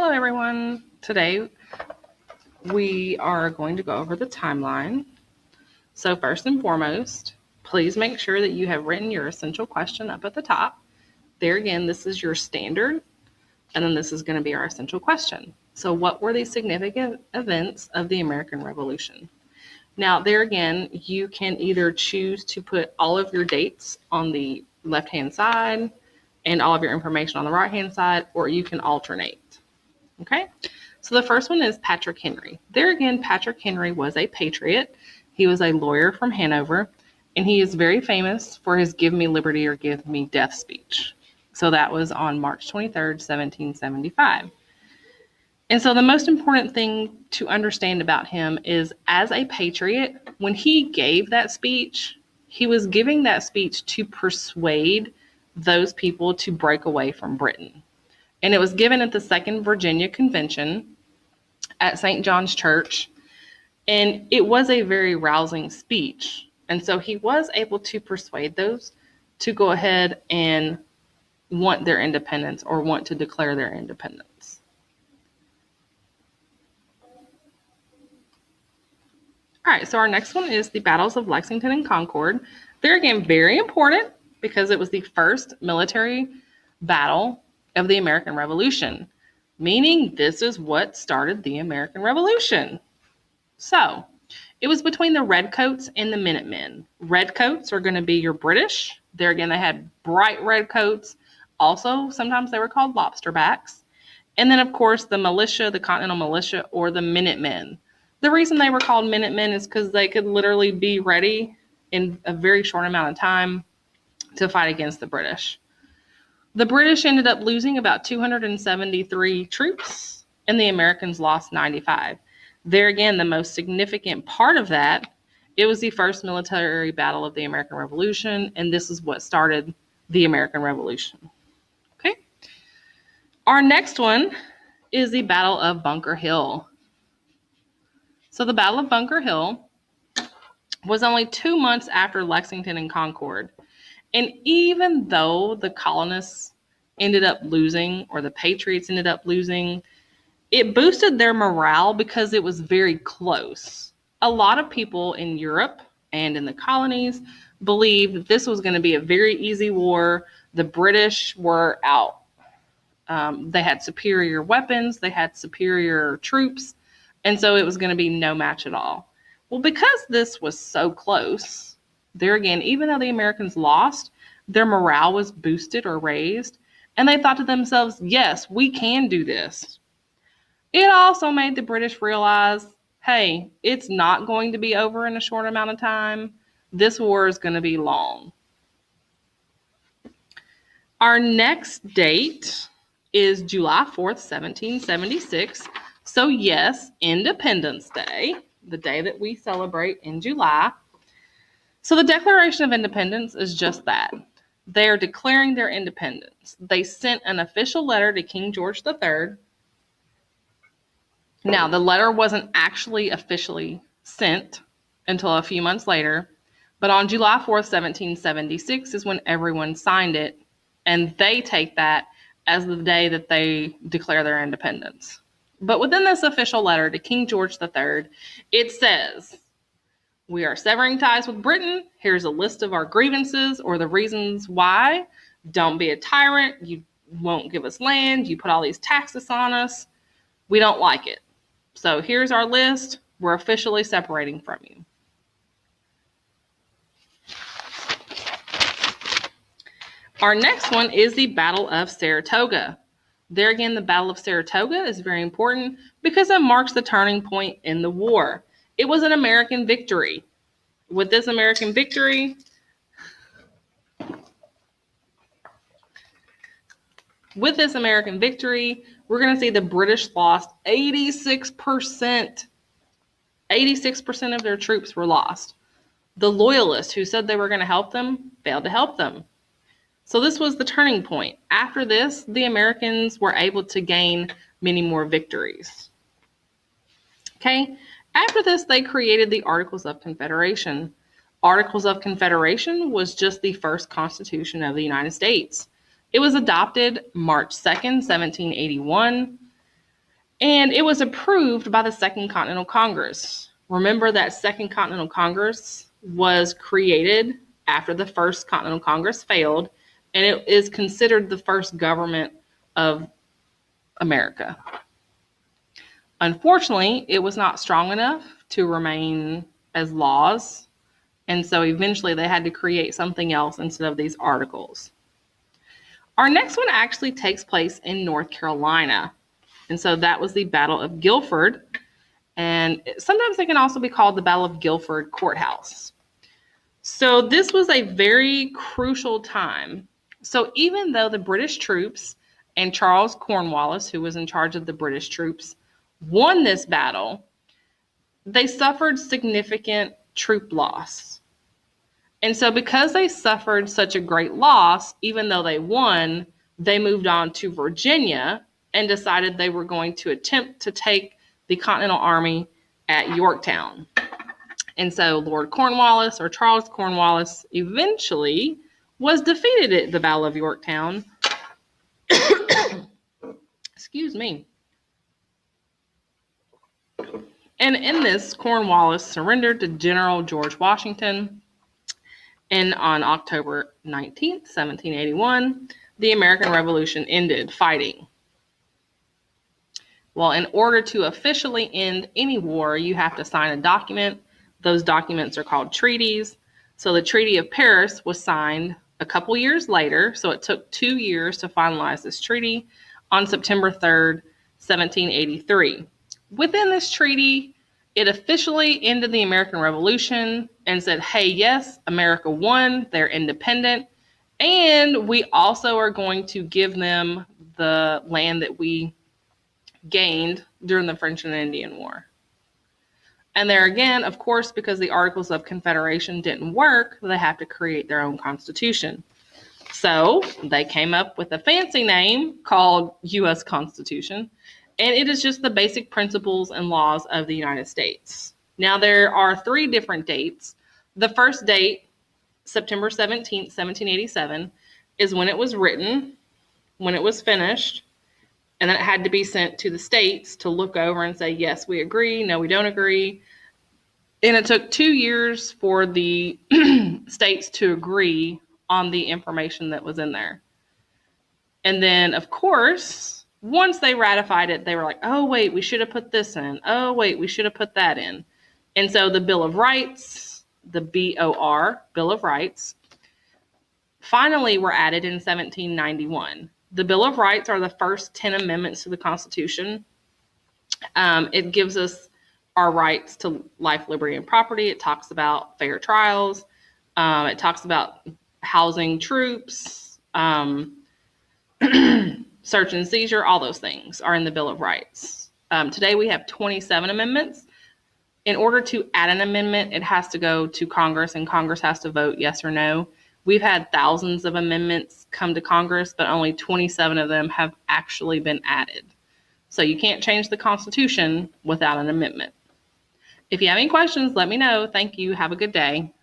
Hello everyone. Today we are going to go over the timeline. So first and foremost, please make sure that you have written your essential question up at the top. There again, this is your standard, and then this is going to be our essential question. So what were the significant events of the American Revolution? Now there again, you can either choose to put all of your dates on the left-hand side and all of your information on the right-hand side, or you can alternate. Okay, so the first one is Patrick Henry. There again, Patrick Henry was a patriot. He was a lawyer from Hanover, and he is very famous for his "Give me liberty or give me death" speech. So that was on March 23rd, 1775. And so the most important thing to understand about him is, as a patriot, when he gave that speech, he was giving that speech to persuade those people to break away from Britain. And it was given at the Second Virginia Convention at St. John's Church. And it was a very rousing speech. And so he was able to persuade those to go ahead and want their independence, or want to declare their independence. All right, so our next one is the battles of Lexington and Concord. They're again very important because it was the first military battle of the American Revolution, meaning this is what started the American Revolution. So it was between the Redcoats and the Minutemen. Redcoats are going to be your British. There again, they had bright red coats. Also, sometimes they were called lobsterbacks. And then, of course, the militia, the Continental Militia, or the Minutemen. The reason they were called Minutemen is because they could literally be ready in a very short amount of time to fight against the British. The British ended up losing about 273 troops, and the Americans lost 95. There again, the most significant part of that, it was the first military battle of the American Revolution, and this is what started the American Revolution. Okay. Our next one is the Battle of Bunker Hill. So the Battle of Bunker Hill was only 2 months after Lexington and Concord. And even though the colonists ended up losing, or the patriots ended up losing, it boosted their morale because it was very close. A lot of people in Europe and in the colonies believed that this was going to be a very easy war. The British were out. They had superior weapons, they had superior troops, and so it was going to be no match at all. Well, because this was so close, there again, even though the Americans lost, their morale was boosted or raised, and they thought to themselves, yes, we can do this. It also made the British realize, hey, it's not going to be over in a short amount of time. This war is going to be long. Our next date is July 4th, 1776. So yes, Independence Day, the day that we celebrate in July. So the Declaration of Independence is just that. They are declaring their independence. They sent an official letter to King George III. Now, the letter wasn't actually officially sent until a few months later, but on July 4th, 1776 is when everyone signed it, and they take that as the day that they declare their independence. But within this official letter to King George III, it says, "We are severing ties with Britain. Here's a list of our grievances, or the reasons why. Don't be a tyrant. You won't give us land. You put all these taxes on us. We don't like it. So here's our list. We're officially separating from you." Our next one is the Battle of Saratoga. There again, the Battle of Saratoga is very important because it marks the turning point in the war. It was an American victory. With this American victory, we're going to see the British lost 86%. 86% of their troops were lost. The Loyalists, who said they were going to help them, failed to help them. So this was the turning point. After this, the Americans were able to gain many more victories. Okay. After this, they created the Articles of Confederation. Articles of Confederation was just the first Constitution of the United States. It was adopted March 2nd, 1781. And it was approved by the Second Continental Congress. Remember that Second Continental Congress was created after the First Continental Congress failed, and it is considered the first government of America. Unfortunately, it was not strong enough to remain as laws, and so eventually they had to create something else instead of these articles. Our next one actually takes place in North Carolina, and so that was the Battle of Guilford, and sometimes it can also be called the Battle of Guilford Courthouse. So this was a very crucial time. So even though the British troops and Charles Cornwallis, who was in charge of the British troops, won this battle, they suffered significant troop loss. And so because they suffered such a great loss, even though they won, they moved on to Virginia and decided they were going to attempt to take the Continental Army at Yorktown. And so Lord Cornwallis, or Charles Cornwallis, eventually was defeated at the Battle of Yorktown. Excuse me. And in this, Cornwallis surrendered to General George Washington. And on October 19th, 1781, the American Revolution ended fighting. Well, in order to officially end any war, you have to sign a document. Those documents are called treaties. So the Treaty of Paris was signed a couple years later. So it took 2 years to finalize this treaty on September 3rd, 1783. Within this treaty, it officially ended the American Revolution and said, hey, yes, America won, they're independent, and we also are going to give them the land that we gained during the French and Indian War. And there again, of course, because the Articles of Confederation didn't work, they have to create their own constitution. So they came up with a fancy name called U.S. Constitution, and it is just the basic principles and laws of the United States. Now, there are 3 different dates. The first date, September 17th, 1787, is when it was written, when it was finished, and then it had to be sent to the states to look over and say, yes, we agree, no, we don't agree. And it took 2 years for the states to agree on the information that was in there. And then, of course, once they ratified it, they were like, oh, wait, we should have put this in. Oh, wait, we should have put that in. And so the Bill of Rights, the BOR, Bill of Rights, finally were added in 1791. The Bill of Rights are the first 10 amendments to the Constitution. It gives us our rights to life, liberty, and property. It talks about fair trials. It talks about housing troops, search and seizure, all those things are in the Bill of Rights. Today we have 27 amendments. In order to add an amendment, it has to go to Congress, and Congress has to vote yes or no. We've had thousands of amendments come to Congress, but only 27 of them have actually been added. So you can't change the Constitution without an amendment. If you have any questions, let me know. Thank you. Have a good day.